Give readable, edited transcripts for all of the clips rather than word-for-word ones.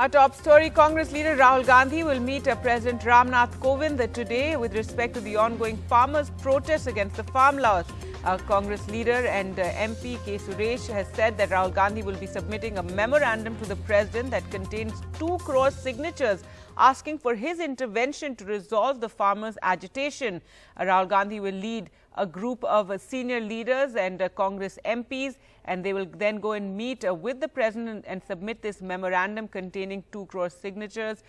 Our top story, Congress leader Rahul Gandhi will meet President Ramnath Kovind today with respect to the ongoing farmers' protests against the farm laws. Congress leader and MP K. Suresh has said that Rahul Gandhi will be submitting a memorandum to the president that contains 2 crore signatures asking for his intervention to resolve the farmers' agitation. Rahul Gandhi will lead a group of senior leaders and Congress MPs, and they will then go and meet with the president and submit this memorandum containing 2 crore signatures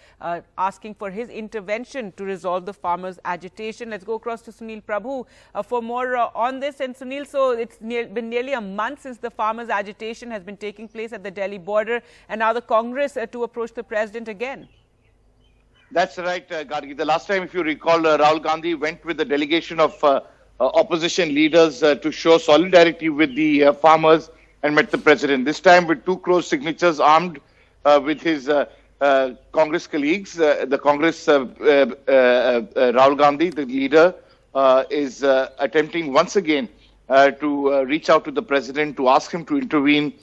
asking for his intervention to resolve the farmers' agitation. Let's go across to Sunil Prabhu for more on this. And Sunil, so it's been nearly a month since the farmers' agitation has been taking place at the Delhi border, and now the Congress to approach the president again. That's right, Gargi. The last time, if you recall, Rahul Gandhi went with a delegation of opposition leaders to show solidarity with the farmers and met the president. This time with 2 crore signatures, armed with his Congress colleagues. The Congress, Rahul Gandhi, the leader, is attempting once again to reach out to the president to ask him to intervene,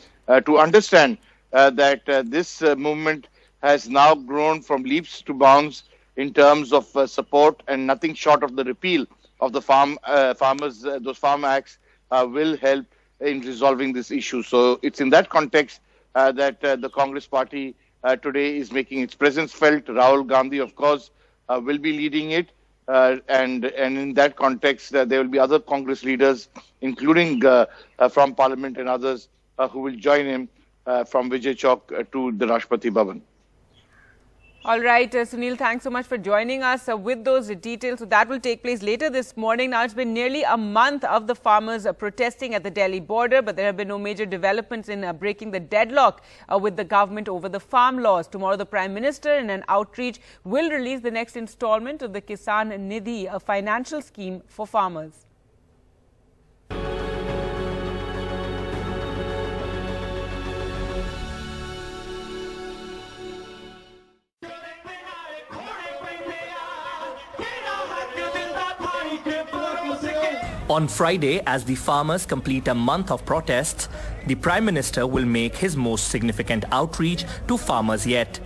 to understand that this movement has now grown from leaps to bounds in terms of support, and nothing short of the repeal of the those farm acts will help in resolving this issue. So it's in that context that the Congress party today is making its presence felt. Rahul Gandhi, of course, will be leading it. And in that context, there will be other Congress leaders, including from Parliament and others, who will join him from Vijay Chowk to the Rashtrapati Bhavan. All right, Sunil, thanks so much for joining us with those details. So that will take place later this morning. Now, it's been nearly a month of the farmers protesting at the Delhi border, but there have been no major developments in breaking the deadlock with the government over the farm laws. Tomorrow, the Prime Minister, in an outreach, will release the next installment of the Kisan Nidhi, a financial scheme for farmers. On Friday, as the farmers complete a month of protests, the Prime Minister will make his most significant outreach to farmers yet.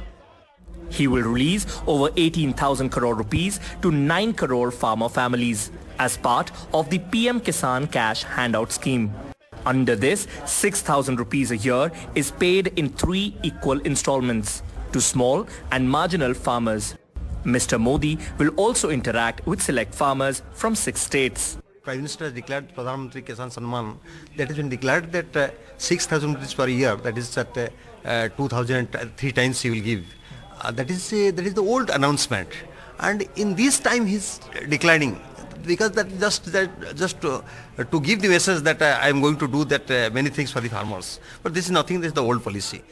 He will release over 18,000 crore rupees to 9 crore farmer families as part of the PM Kisan Cash Handout Scheme. Under this, 6,000 rupees a year is paid in 3 equal installments to small and marginal farmers. Mr. Modi will also interact with select farmers from 6 states. Prime Minister has declared Pradhan Mantri Kisan Samman. That has been declared that 6,000 rupees per year, that is at 2,000 3 times he will give. That is the old announcement, and in this time he's declining, because that just to give the message that I am going to do that many things for the farmers. But this is nothing. This is the old policy.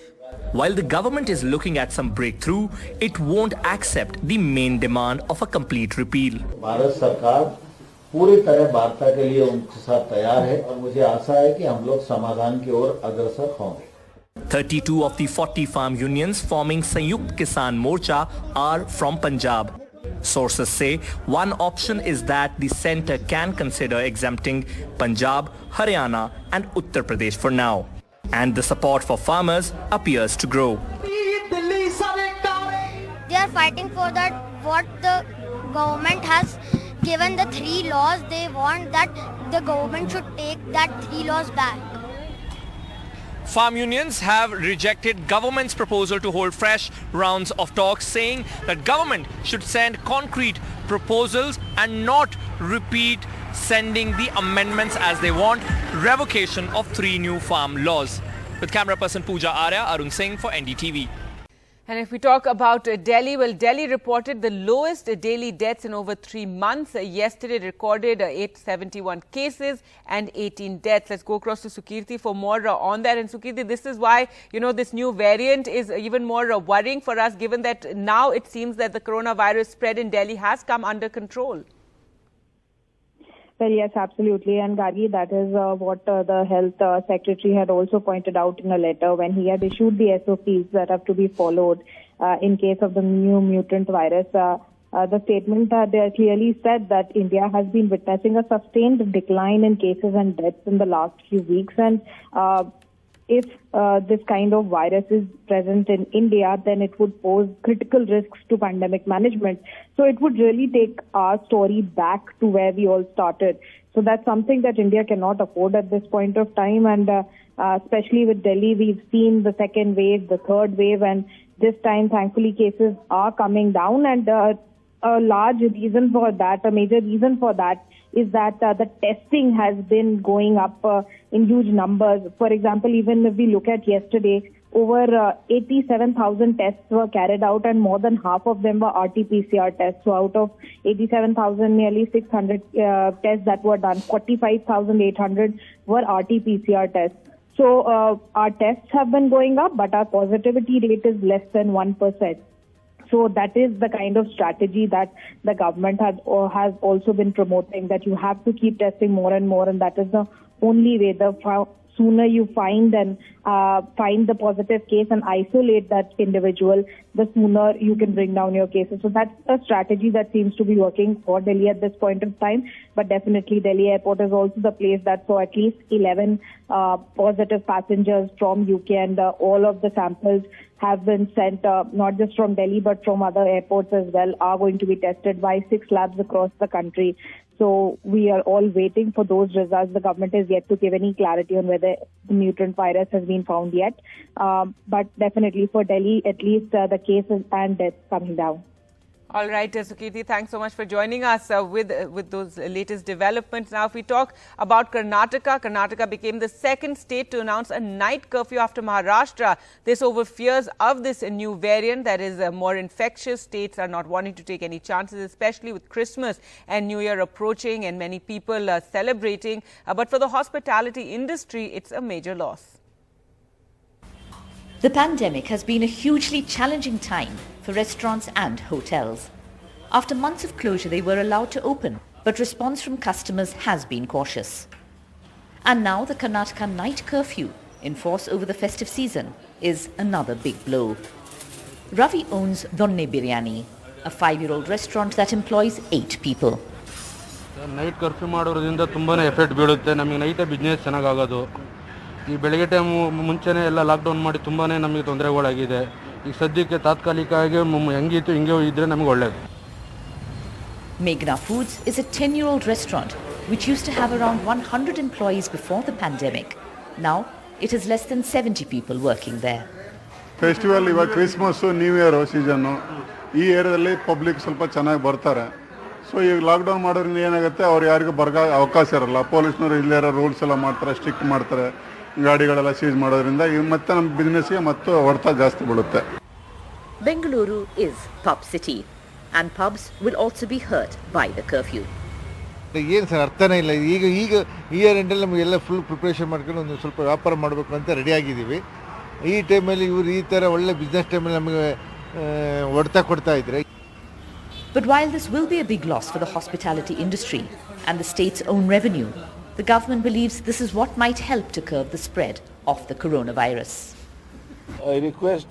While the government is looking at some breakthrough, it won't accept the main demand of a complete repeal. Bharat सरकार पूरी तरह वार्ता के लिए उनके साथ तैयार है और मुझे आशा है कि हम लोग समाधान की ओर अग्रसर होंगे. 32 of the 40 farm unions forming Sanyukt Kisan Morcha are from Punjab. Sources say one option is that the centre can consider exempting Punjab, Haryana and Uttar Pradesh for now. And the support for farmers appears to grow. They are fighting for that what the government has given the 3 laws. They want that the government should take that 3 laws back. Farm unions have rejected government's proposal to hold fresh rounds of talks, saying that government should send concrete proposals and not repeat sending the amendments as they want revocation of 3 new farm laws. With camera person Pooja Arya, Arun Singh for NDTV. And if we talk about Delhi, well, Delhi reported the lowest daily deaths in over 3 months. Yesterday recorded 871 cases and 18 deaths. Let's go across to Sukirti for more on that. And Sukirti, this is why, this new variant is even more worrying for us, given that now it seems that the coronavirus spread in Delhi has come under control. Well, yes, absolutely. And Gargi, that is what the health secretary had also pointed out in a letter when he had issued the SOPs that have to be followed in case of the new mutant virus. The statement there clearly said that India has been witnessing a sustained decline in cases and deaths in the last few weeks. And if this kind of virus is present in India, then it would pose critical risks to pandemic management. So it would really take our story back to where we all started. So that's something that India cannot afford at this point of time. And especially with Delhi, we've seen the second wave, the third wave, and this time, thankfully, cases are coming down. And a large reason for that, a major reason for that, is that the testing has been going up in huge numbers. For example, even if we look at yesterday, over 87,000 tests were carried out, and more than half of them were RT-PCR tests. So out of 87,000, nearly 600 tests that were done, 45,800 were RT-PCR tests. So our tests have been going up, but our positivity rate is less than 1%. So that is the kind of strategy that the government has also been promoting, that you have to keep testing more and more, and that is the only way. The sooner you find the positive case and isolate that individual, the sooner you can bring down your cases. So that's a strategy that seems to be working for Delhi at this point of time. But definitely Delhi airport is also the place that saw at least 11 positive passengers from UK, and all of the samples have been sent, not just from Delhi but from other airports as well, are going to be tested by 6 labs across the country. So we are all waiting for those results. The government has yet to give any clarity on whether the mutant virus has been found yet. But definitely for Delhi, at least the cases and deaths coming down. All right, Sukirti, thanks so much for joining us with those latest developments. Now, if we talk about Karnataka, Karnataka became the second state to announce a night curfew after Maharashtra. This over fears of this new variant that is more infectious. States are not wanting to take any chances, especially with Christmas and New Year approaching and many people celebrating. But for the hospitality industry, it's a major loss. The pandemic has been a hugely challenging time for restaurants and hotels. After months of closure, they were allowed to open, but response from customers has been cautious. And now the Karnataka night curfew, in force over the festive season, is another big blow. Ravi owns Donne Biryani, a 5-year-old restaurant that employs 8 people. Night curfew ಮಾಡೋದ್ರಿಂದ ತುಂಬಾನೇ effect ಬೀಳುತ್ತೆ. ನಮಗೆ night business ಚೆನ್ನಾಗಿ ಆಗೋದು. ಈ ಬೆಳಗ್ಗೆ time ಮುಂಚೆನೇ ಎಲ್ಲ ಲಾಕ್ ಡೌನ್ ಮಾಡಿ ತುಂಬಾನೇ ನಮಗೆ ತೊಂದರೆಗಳಾಗಿದೆ. ಈಗ ಸದ್ಯಕ್ಕೆ ತಾತ್ಕಾಲಿಕವಾಗಿ ಹೆಂಗಿತ್ತು ಹಿಂಗೆ ಇದ್ರೆ ನಮಗೆ ಒಳ್ಳೆಯದು. Meghna Foods is a 10-year-old restaurant which used to have around 100 employees before the pandemic. Now it has less than 70 people working there. Festival ಇವಾಗ ಕ್ರಿಸ್ಮಸ್ ನ್ಯೂ ಇಯರ್ ಸೀಸನ್ ಈ ಏರಿಯಾದಲ್ಲಿ ಪಬ್ಲಿಕ್ ಸ್ವಲ್ಪ ಚೆನ್ನಾಗಿ ಬರ್ತಾರೆ. ಸೊ ಈಗ ಲಾಕ್ಡೌನ್ ಮಾಡೋದ್ರಿಂದ ಏನಾಗುತ್ತೆ, ಅವ್ರು ಯಾರಿಗೂ ಅವಕಾಶ ಇರಲ್ಲ. ಪೊಲೀಸ್ನವರು ಇಲ್ಲೇ ರೂಲ್ಸ್ ಎಲ್ಲ ಮಾಡ್ತಾರೆ, ಸ್ಟ್ರಿಕ್ಟ್ ಮಾಡ್ತಾರೆ, ಗಾಡಿಗಳೆಲ್ಲ ಸೀಸ್ ಮಾಡೋದ್ರಿಂದ ಮತ್ತೆ ನಮ್ಮ ಬಿಸ್ನೆಸ್ಗೆ ಮತ್ತೆ ಹೊಡೆತ ಜಾಸ್ತಿ ಬೀಳುತ್ತೆ. Bengaluru is pub city and pubs will also be hurt by the curfew. ಏನು ಸರ್ ಅರ್ಥನೇ ಇಲ್ಲ. ಈಗ ಇಯರ್ ಎಂಡಲ್ಲಿ ನಮಗೆಲ್ಲ ಫುಲ್ ಪ್ರಿಪ್ರೇಷನ್ ಮಾಡ್ಕೊಂಡು ಒಂದು ಸ್ವಲ್ಪ ವ್ಯಾಪಾರ ಮಾಡಬೇಕು ಅಂತ ರೆಡಿ ಆಗಿದ್ದೀವಿ. ಈ ಟೈಮಲ್ಲಿ ಇವರು ಈ ಥರ ಒಳ್ಳೆ ಬಿಸ್ನೆಸ್ ಟೈಮಲ್ಲಿ ನಮಗೆ ಹೊಡೆತ ಕೊಡ್ತಾ ಇದ್ದಾರೆ. But while this will be a big loss for the hospitality industry and the state's own revenue, the government believes this is what might help to curb the spread of the coronavirus. I request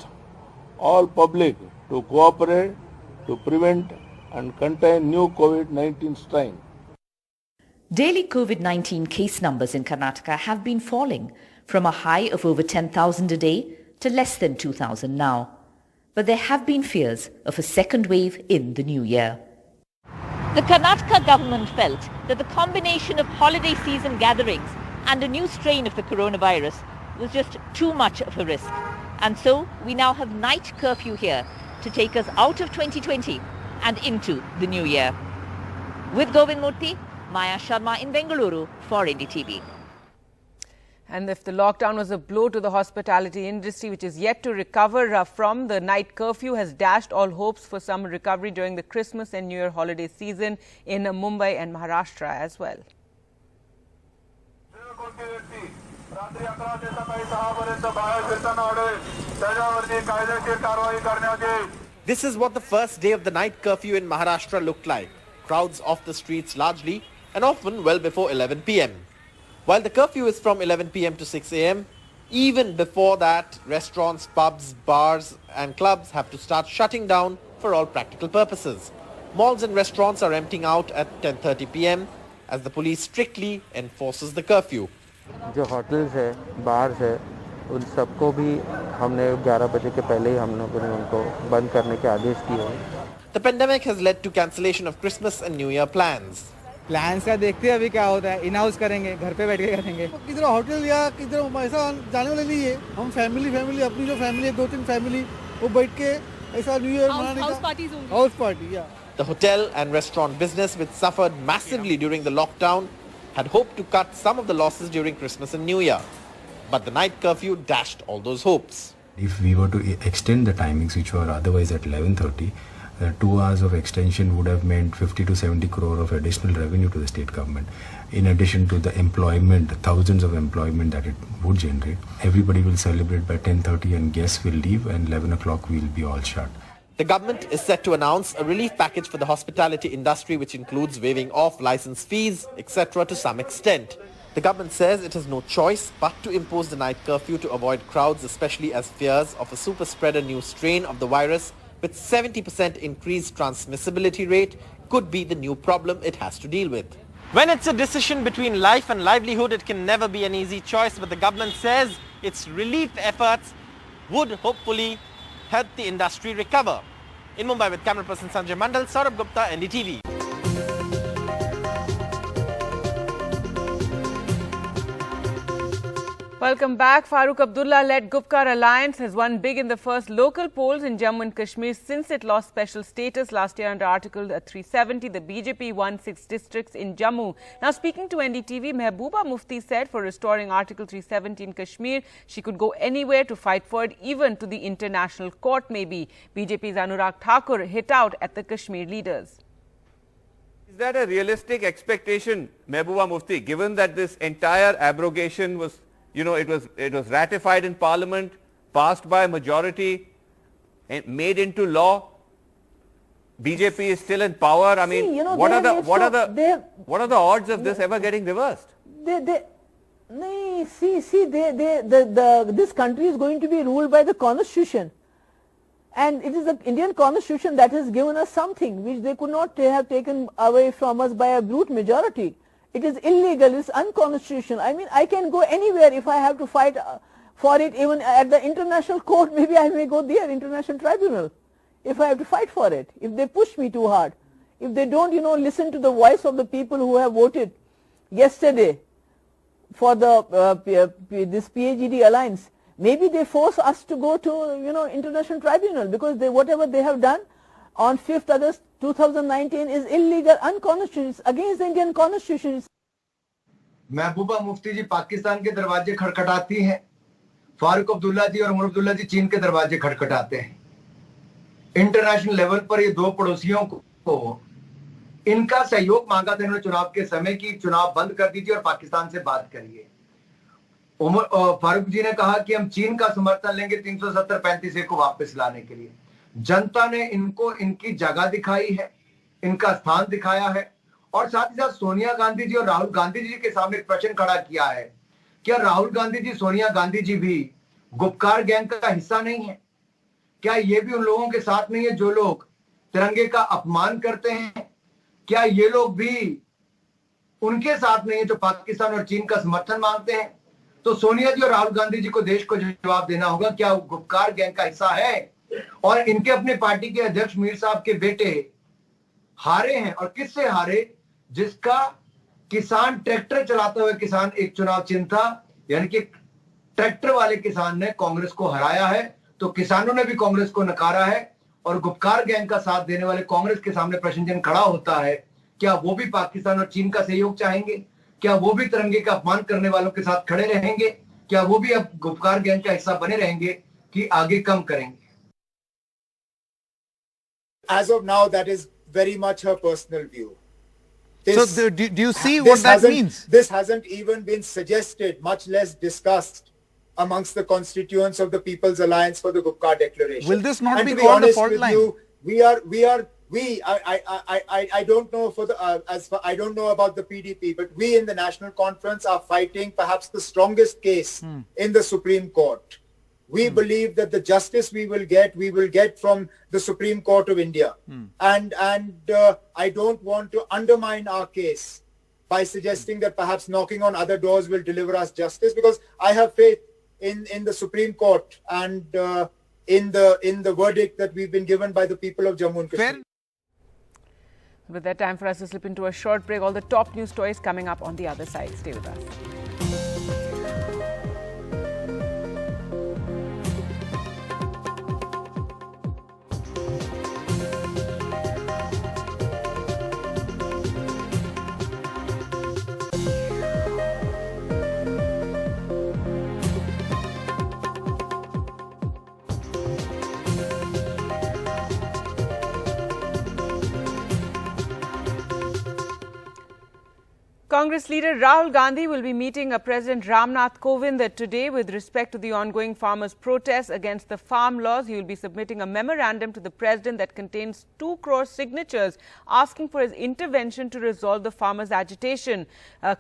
all public to cooperate to prevent and contain new COVID-19 strain. Daily COVID-19 case numbers in Karnataka have been falling from a high of over 10,000 a day to less than 2,000 now. But there have been fears of a second wave in the new year. The Karnataka government felt that the combination of holiday season gatherings and a new strain of the coronavirus was just too much of a risk. And so we now have night curfew here to take us out of 2020 and into the new year. With Govind Murthy, Maya Sharma in Bengaluru for NDTV. And if the lockdown was a blow to the hospitality industry, which is yet to recover from the night curfew, has dashed all hopes for some recovery during the Christmas and New Year holiday season in Mumbai and Maharashtra as well. This is what the first day of the night curfew in Maharashtra looked like. Crowds off the streets largely and often well before 11 p.m. While the curfew is from 11 p.m. to 6 a.m., even before that, restaurants, pubs, bars and clubs have to start shutting down for all practical purposes. Malls and restaurants are emptying out at 10:30 p.m. as the police strictly enforces the curfew. जो hotels है, bars है, उन सबको भी हमने 11 बजे के पहले ही हम लोगों ने उनको बंद करने के आदेश दिए हैं। The pandemic has led to cancellation of Christmas and New Year plans. Plans का देखते हैं अभी क्या होता है, इन हाउस करेंगे, घर पे बैठ के करेंगे। किधर होटल या किधर ऐसा जाने वाले नहीं है। हम फैमिली अपनी जो फैमिली है 2-3 फैमिली वो बैठ के ऐसा न्यू ईयर मनाने का हाउस पार्टी या। The hotel and restaurant business, which suffered massively during the lockdown, had hoped to cut some of the losses during Christmas and New Year. But the night curfew dashed all those hopes. If we were to extend the timings, which were otherwise at 11:30, 2 hours of extension would have meant 50 to 70 crore of additional revenue to the state government. In addition to the employment, thousands of employment that it would generate, everybody will celebrate by 10:30 and guests will leave, and 11 o'clock we'll be all shut. The government is set to announce a relief package for the hospitality industry, which includes waiving off license fees, etc. to some extent. The government says it has no choice but to impose the night curfew to avoid crowds, especially as fears of a super spreader new strain of the virus with 70% increased transmissibility rate could be the new problem it has to deal with. When it's a decision between life and livelihood, it can never be an easy choice, but the government says its relief efforts would hopefully help the industry recover. In Mumbai with camera person Sanjay Mandal, Saurabh Gupta, NDTV. Welcome back. Farooq Abdullah-led Gupkar Alliance has won big in the first local polls in Jammu and Kashmir since it lost special status last year under Article 370. The BJP won 6 districts in Jammu. Now, speaking to NDTV, Mehbooba Mufti said for restoring Article 370 in Kashmir, she could go anywhere to fight for it, even to the international court maybe. BJP's Anurag Thakur hit out at the Kashmir leaders. Is that a realistic expectation, Mehbooba Mufti, given that this entire abrogation was, it was ratified in Parliament, passed by a majority, and made into law? BJP is still in power. I mean, what are the odds of this ever getting reversed? This country is going to be ruled by the Constitution, and it is the Indian Constitution that has given us something which they could not have taken away from us by a brute majority. It is illegal, it's unconstitutional. I mean, I can go anywhere if I have to fight for it, even at the international court. Maybe I may go there, international tribunal, if I have to fight for it, if they push me too hard. If they don't, listen to the voice of the people who have voted yesterday for this PAGD alliance, maybe they force us to go to, international tribunal, because whatever they have done on 5th August 2019 is illegal, unconstitutional, against the Indian Constitution. Mehbooba Mufti जी पाकिस्तान के दरवाजे खटखटाती हैं, फारूक अब्दुल्ला जी और उमर अब्दुल्ला जी चीन के दरवाजे खटखटाते हैं। International level पर ये दो पड़ोसियों को इनका सहयोग मांगा था इन्होंने चुनाव के समय की चुनाव बंद कर दीजिए और पाकिस्तान से बात करिए। फारूक जी ने कहा कि हम चीन का समर्थन लेंगे 370-35 को वापस लाने के लिए। जनता ने इनको इनकी जगह दिखाई है, इनका स्थान दिखाया है, और साथ ही साथ सोनिया गांधी जी और राहुल गांधी जी के सामने एक प्रश्न खड़ा किया है, क्या राहुल गांधी जी, सोनिया गांधी जी भी गुपकार गैंग का हिस्सा नहीं है? क्या ये भी उन लोगों के साथ नहीं है जो लोग तिरंगे का अपमान करते हैं? क्या ये लोग भी उनके साथ नहीं है जो पाकिस्तान और चीन का समर्थन मांगते हैं? तो सोनिया जी और राहुल गांधी जी को देश को जवाब देना होगा, क्या गुपकार गैंग का हिस्सा है? और इनके अपने पार्टी के अध्यक्ष मीर साहब के बेटे हारे हैं, और किससे हारे? जिसका किसान ट्रैक्टर चलाते हुए किसान एक चुनाव चिन्ह था, यानी कि ट्रैक्टर वाले किसान ने कांग्रेस को हराया है। तो किसानों ने भी कांग्रेस को नकारा है, और गुपकार गैंग का साथ देने वाले कांग्रेस के सामने प्रश्न चिन्ह खड़ा होता है, क्या वो भी पाकिस्तान और चीन का सहयोग चाहेंगे? क्या वो भी तिरंगे का अपमान करने वालों के साथ खड़े रहेंगे? क्या वो भी अब गुपकार गैंग का हिस्सा बने रहेंगे कि आगे कम करेंगे? As of now, that is very much her personal view. So do you see what that means? This hasn't even been suggested, much less discussed amongst the constituents of the People's Alliance for the Gupkar Declaration. Will this not be called a fault line? I don't know I don't know about the PDP, but we in the National Conference are fighting perhaps the strongest case in the Supreme Court. We believe that the justice we will get from the Supreme Court of India. And I don't want to undermine our case by suggesting that perhaps knocking on other doors will deliver us justice, because I have faith in the Supreme Court and in the verdict that we've been given by the people of Jammu and Kashmir. With that, time for us to slip into a short break. All the top news stories coming up on the other side. Stay with us. Congress leader Rahul Gandhi will be meeting President Ramnath Kovind today with respect to the ongoing farmers' protests against the farm laws. He will be submitting a memorandum to the president that contains 2 crore signatures asking for his intervention to resolve the farmers' agitation.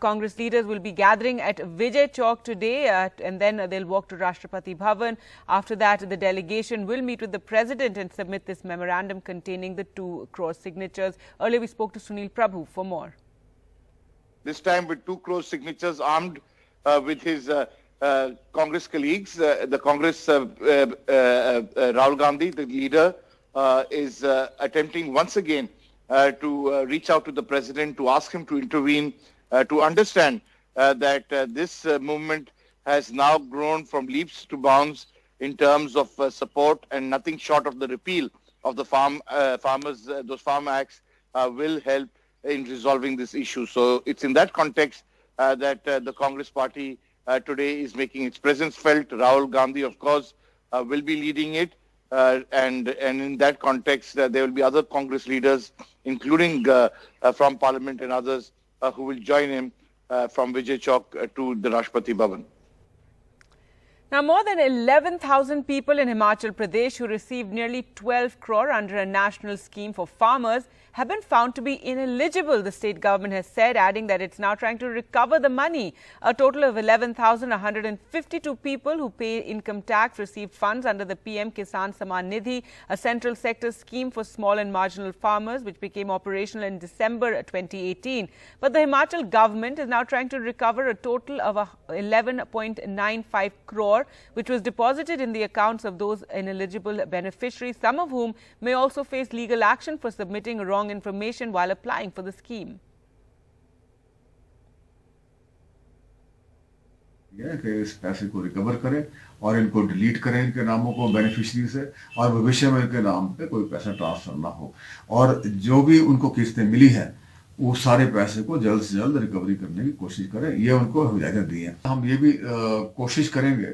Congress leaders will be gathering at Vijay Chowk today and then they'll walk to Rashtrapati Bhavan. After that, the delegation will meet with the president and submit this memorandum containing the 2 crore signatures. Earlier, we spoke to Sunil Prabhu for more. This time with 2 crore signatures, armed with his Congress colleagues. The Congress, Rahul Gandhi, the leader, is attempting once again to reach out to the president to ask him to intervene, to understand that this movement has now grown from leaps to bounds in terms of support, and nothing short of the repeal of the those farm acts will help in resolving this issue. So it's in that context that the Congress party today is making its presence felt. Rahul Gandhi, of course, will be leading it. And in that context, there will be other Congress leaders, including from Parliament and others, who will join him from Vijay Chowk to the Rashtrapati Bhavan. Now, more than 11,000 people in Himachal Pradesh who received nearly 12 crore under a national scheme for farmers have been found to be ineligible, the state government has said, adding that it's now trying to recover the money. A total of 11,152 people who pay income tax received funds under the PM Kisan Samman Nidhi, a central sector scheme for small and marginal farmers, which became operational in December 2018. But the Himachal government is now trying to recover a total of 11.95 crore, which was deposited in the accounts of those ineligible beneficiaries, some of whom may also face legal action for submitting wrong information while applying for the scheme. कि इस पैसे को recover करें और इनको delete करें, इनके नामों को बेनिफिशियरी से, और भविष्य में इनके नाम पे कोई पैसा ट्रांसफर ना हो, और जो भी उनको किस्तें मिली है वो सारे पैसे को जल्द से जल्द रिकवरी करने की कोशिश करें, ये उनको हिदायत दी है। हम ये भी कोशिश करेंगे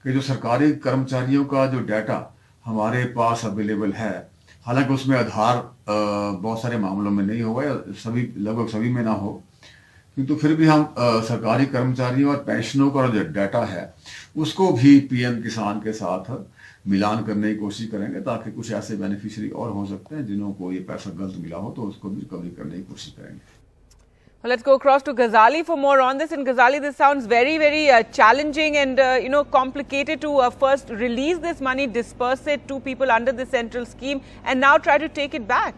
कि जो सरकारी कर्मचारियों का जो डाटा हमारे पास अवेलेबल है, हालांकि उसमें आधार बहुत सारे मामलों में नहीं होगा या लगभग सभी में ना हो, किंतु फिर भी हम सरकारी कर्मचारियों और पेंशनों का जो डाटा है उसको भी पीएम किसान के साथ मिलान करने की कोशिश करेंगे, ताकि कुछ ऐसे बेनिफिशियरी और हो सकते हैं जिन्हों को ये पैसा गलत मिला हो तो उसको भी रिकवरी करने की कोशिश करेंगे। Well, let's go across to Ghazali for more on this. And Ghazali, this sounds very, very challenging and, complicated to first release this money, disperse it to people under the central scheme and now try to take it back.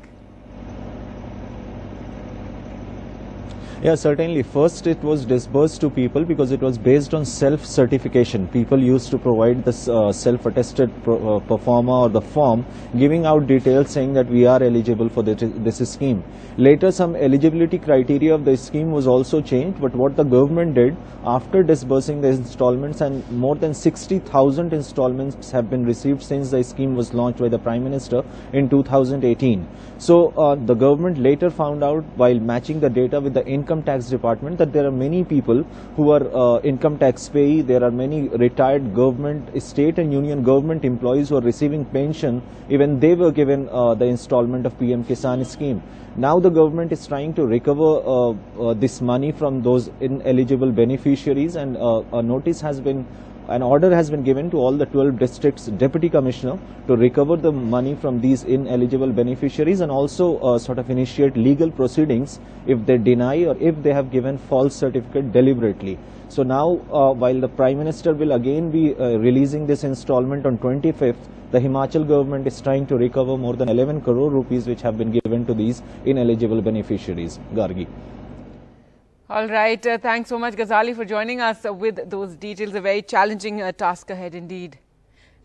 Yeah, certainly. First, it was disbursed to people because it was based on self-certification. People used to provide this self-attested performer or the form, giving out details saying that we are eligible for this scheme. Later, some eligibility criteria of the scheme was also changed, but what the government did, after disbursing the installments, and more than 60,000 installments have been received since the scheme was launched by the Prime Minister in 2018. So, the government later found out, while matching the data with the income tax department, that there are many people who are income tax payee. There are many retired government, state and union government employees who are receiving pension. Even they were given the installment of PM Kisan scheme. Now the government is trying to recover this money from those ineligible beneficiaries, and an order has been given to all the 12 districts deputy commissioner to recover the money from these ineligible beneficiaries, and also sort of initiate legal proceedings if they deny or if they have given false certificate deliberately. So now, while the Prime Minister will again be releasing this installment on 25th, the Himachal government is trying to recover more than 11 crore rupees which have been given to these ineligible beneficiaries. Gargi. All right. Thanks so much, Ghazali, for joining us with those details. A very challenging task ahead indeed.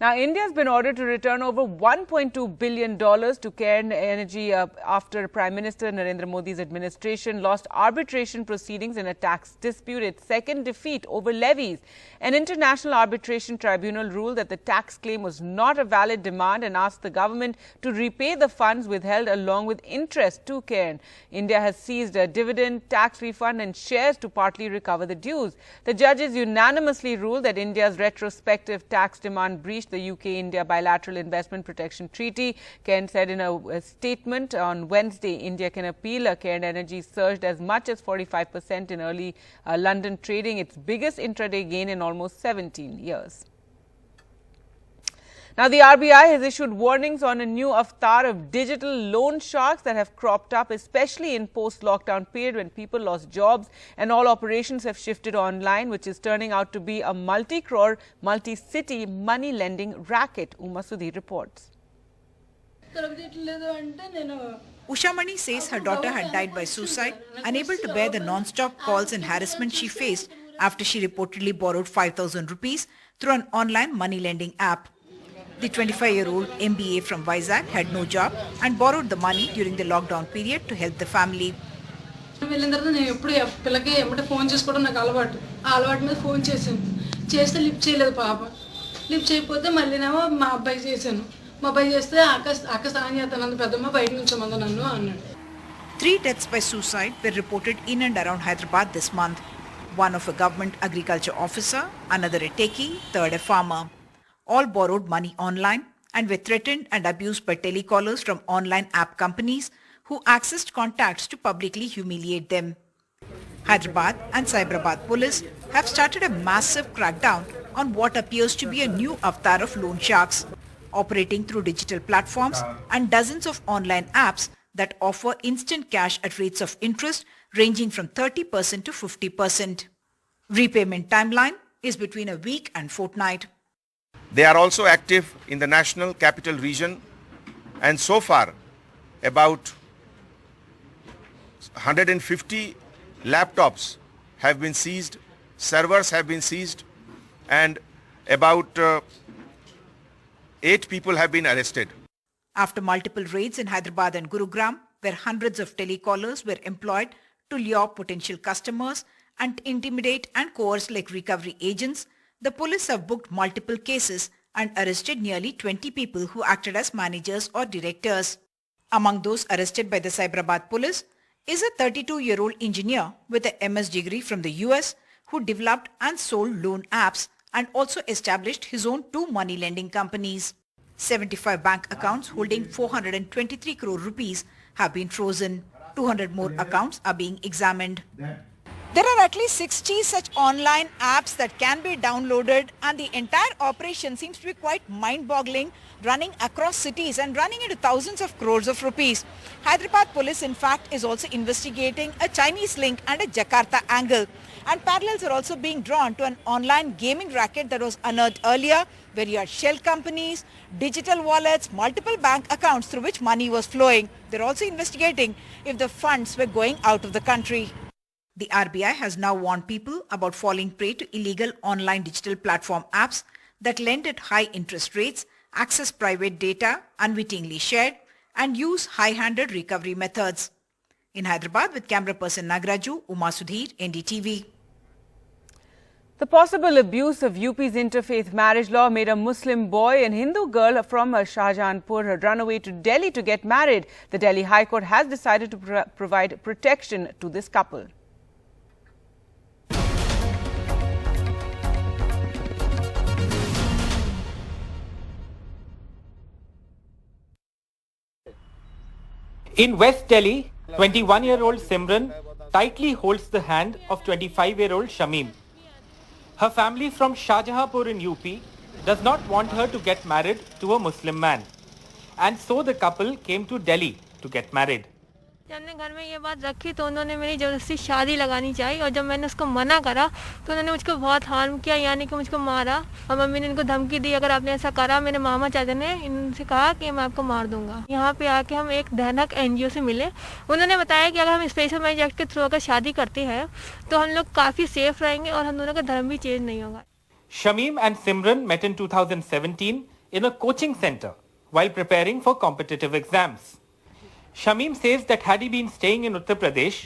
Now, India has been ordered to return over $1.2 billion to Cairn Energy after Prime Minister Narendra Modi's administration lost arbitration proceedings in a tax dispute, its second defeat over levies. An international arbitration tribunal ruled that the tax claim was not a valid demand and asked the government to repay the funds withheld along with interest to Cairn. India has seized a dividend, tax refund and shares to partly recover the dues. The judges unanimously ruled that India's retrospective tax demand breached the UK-India Bilateral Investment Protection Treaty. Cairn said in a statement on Wednesday, India can appeal. Cairn Energy surged as much as 45% in early London trading, its biggest intraday gain in almost 17 years. Now, the RBI has issued warnings on a new avatar of digital loan sharks that have cropped up, especially in post-lockdown period when people lost jobs and all operations have shifted online, which is turning out to be a multi-crore, multi-city money lending racket. Uma Sudhir reports. Ushamani says her daughter had died by suicide, unable to bear the non-stop calls and harassment she faced after she reportedly borrowed 5,000 rupees through an online money lending app. The 25-year-old MBA from Vizag had no job and borrowed the money during the lockdown period to help the family. Three deaths by suicide were reported in and around Hyderabad this month. One of a government agriculture officer, another a techie, third a farmer. All borrowed money online and were threatened and abused by telecallers from online app companies who accessed contacts to publicly humiliate them. Hyderabad and Cyberabad police have started a massive crackdown on what appears to be a new avatar of loan sharks, operating through digital platforms and dozens of online apps that offer instant cash at rates of interest ranging from 30% to 50%. Repayment timeline is between a week and fortnight. They are also active in the National Capital Region, and so far about 150 laptops have been seized, servers have been seized, and about 8 people have been arrested. After multiple raids in Hyderabad and Gurugram, where hundreds of telecallers were employed to lure potential customers and intimidate and coerce like recovery agents, the police have booked multiple cases and arrested nearly 20 people who acted as managers or directors. Among those arrested by the Cyberabad police is a 32-year-old engineer with a MS degree from the US who developed and sold loan apps and also established his own 2 money lending companies. 75 bank accounts holding 423 crore rupees have been frozen. 200 more accounts are being examined. There are at least 60 such online apps that can be downloaded, and the entire operation seems to be quite mind-boggling, running across cities and running into thousands of crores of rupees. Hyderabad police in fact is also investigating a Chinese link and a Jakarta angle. And parallels are also being drawn to an online gaming racket that was unearthed earlier, where you had shell companies, digital wallets, multiple bank accounts through which money was flowing. They're also investigating if the funds were going out of the country. The RBI has now warned people about falling prey to illegal online digital platform apps that lend at high interest rates, access private data unwittingly shared, and use high-handed recovery methods. In Hyderabad with camera person Nagraju, Uma Sudhir, NDTV. The possible abuse of UP's interfaith marriage law made a Muslim boy and Hindu girl from Shahjahanpur run away to Delhi to get married. The Delhi High Court has decided to provide protection to this couple. In West Delhi, 21-year-old Simran tightly holds the hand of 25-year-old Shamim. Her family from Shahjahanpur in UP does not want her to get married to a Muslim man, and so the couple came to Delhi to get married. जब हमने घर में ये बात रखी तो उन्होंने मेरी ज़बरदस्ती शादी लगानी चाहिए, और जब मैंने उसको मना करा तो उन्होंने मुझको बहुत हार्म किया, यानी कि मुझको मारा। और मम्मी ने इनको धमकी दी, अगर आपने ऐसा करा, मेरे मामा चाचा ने इनसे कहा कि मैं आपको मार दूंगा। यहाँ पे आके हम एक धनक NGO से मिले, उन्होंने बताया कि अगर हम स्पेशल मैरिज एक्ट के थ्रू अगर शादी करते हैं तो हम लोग काफ़ी सेफ रहेंगे और हम दोनों का धर्म भी चेंज नहीं होगा। Shamim and Simran met in 2017 in a coaching center while preparing for competitive exams. Shamim says that had he been staying in Uttar Pradesh,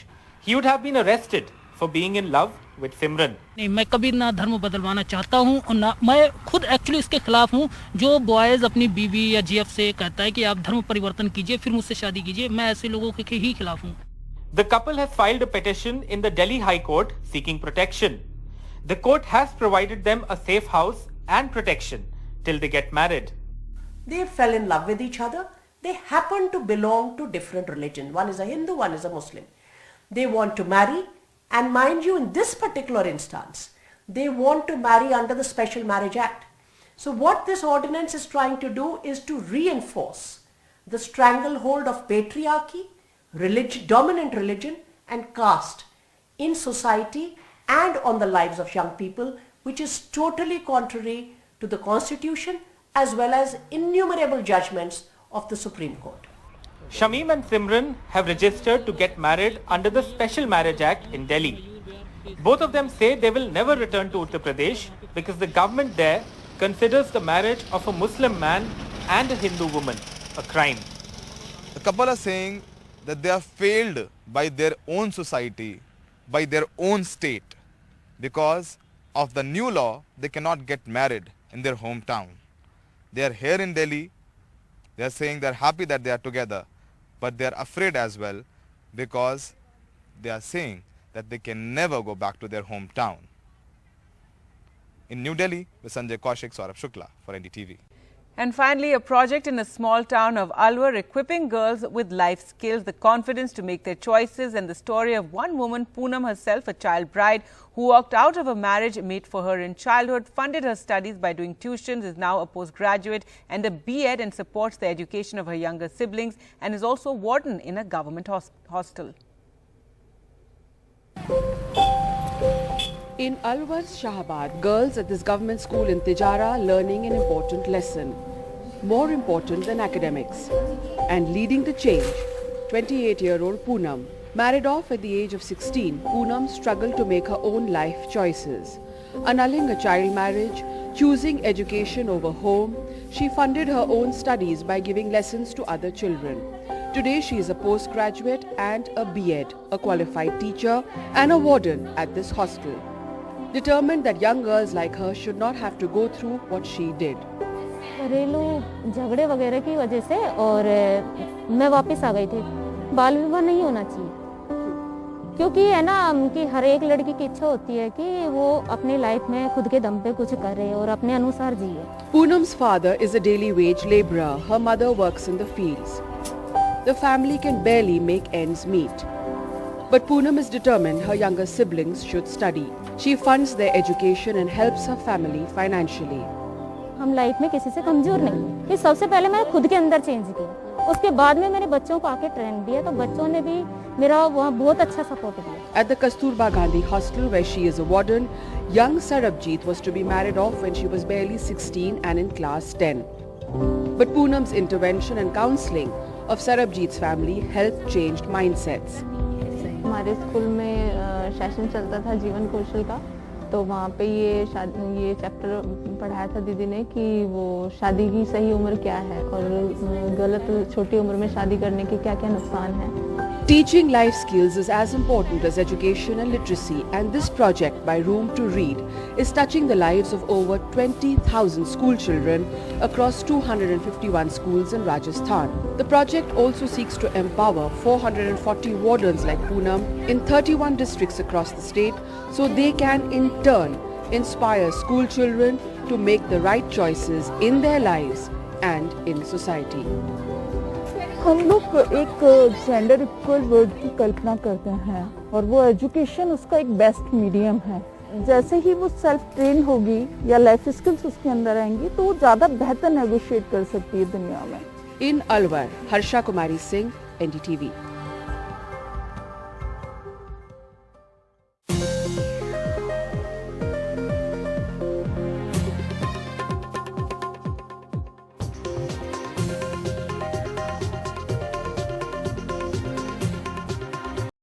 he would have been arrested for being in love with Simran. नहीं, मैं कभी ना धर्म बदलवाना चाहता हूँ और ना मैं खुद एक्चुअली इसके खिलाफ हूँ। जो बॉयज अपनी बीवी या GF से कहता है कि आप धर्म परिवर्तन कीजिए फिर मुझसे शादी कीजिए, मैं ऐसे लोगों के ही खिलाफ हूँ। The couple has filed a petition in the Delhi High Court seeking protection. The court has provided them a safe house and protection till they get married. They fell in love with each other. They happen to belong to different religions. One is a Hindu, one is a Muslim. They want to marry, and mind you, in this particular instance, they want to marry under the Special Marriage Act. So what this ordinance is trying to do is to reinforce the stranglehold of patriarchy, dominant religion and caste in society and on the lives of young people, which is totally contrary to the Constitution as well as innumerable judgments of the Supreme Court. Shamim and Simran have registered to get married under the Special Marriage Act in Delhi. Both of them say they will never return to Uttar Pradesh because the government there considers the marriage of a Muslim man and a Hindu woman a crime. The couple are saying that they are failed by their own society, by their own state, because of the new law they cannot get married in their hometown. They are here in Delhi. They are saying they are happy that they are together, but they are afraid as well because they are saying that they can never go back to their hometown. In New Delhi, with Sanjay Kaushik, Saurabh Shukla for NDTV. And finally, a project in a small town of Alwar equipping girls with life skills, the confidence to make their choices, and the story of one woman, Poonam herself, a child bride who walked out of a marriage made for her in childhood, funded her studies by doing tuitions, is now a postgraduate and a B.Ed and supports the education of her younger siblings, and is also warden in a government hostel. In Alwar's Shahabad, girls at this government school in Tijara learning an important lesson, more important than academics. And leading the change, 28-year-old Poonam. Married off at the age of 16, Poonam struggled to make her own life choices. Annulling a child marriage, choosing education over home, she funded her own studies by giving lessons to other children. Today she is a postgraduate and a B.Ed, a qualified teacher and a warden at this hostel. Determined that young girls like her should not have to go through what she did. घरेलू झगड़े वगैरह की वजह से और मैं वापस आ गई थी। बाल विवाह नहीं होना चाहिए, क्योंकि है ना कि हर एक लड़की की इच्छा होती है कि वो अपनी लाइफ में खुद के दम पे कुछ करे और अपने अनुसार जिए। Poonam's father is a daily wage labourer. Her mother works in the fields. The family can barely make ends meet. But Poonam is determined her younger siblings should study. She funds their education and helps her family financially. हम life में किसी से कमजोर नहीं, कि सबसे पहले मैं खुद के अंदर चेंज किया, उसके बाद में मेरे बच्चों को आके ट्रेन दिया, तो बच्चों ने भी मेरा वहाँ बहुत अच्छा सपोर्ट दिया. At the Kasturba Gandhi hostel where she is a warden, young Sarabjit was to be married off when she was barely 16 and in class 10. But Poonam's intervention and counselling of Sarabjit's family helped change mindsets. हमारे school में session चलता था जीवन कौशल का, तो वहाँ पे ये चैप्टर पढ़ाया था दीदी ने कि वो शादी की सही उम्र क्या है और गलत छोटी उम्र में शादी करने के क्या क्या नुकसान है. Teaching life skills is as important as education and literacy, and this project by Room to Read is touching the lives of over 20,000 school children across 251 schools in Rajasthan. The project also seeks to empower 440 wardens like Poonam in 31 districts across the state, so they can in turn inspire school children to make the right choices in their lives and in society. हम लोग एक gender equal world की कल्पना करते हैं और वो education उसका एक बेस्ट मीडियम है. जैसे ही वो सेल्फ ट्रेन होगी या लाइफ स्किल्स उसके अंदर आएंगी तो वो ज़्यादा बेहतर नेगोशिएट कर सकती है दुनिया में. In Alwar, Harsha Kumari Singh, NDTV.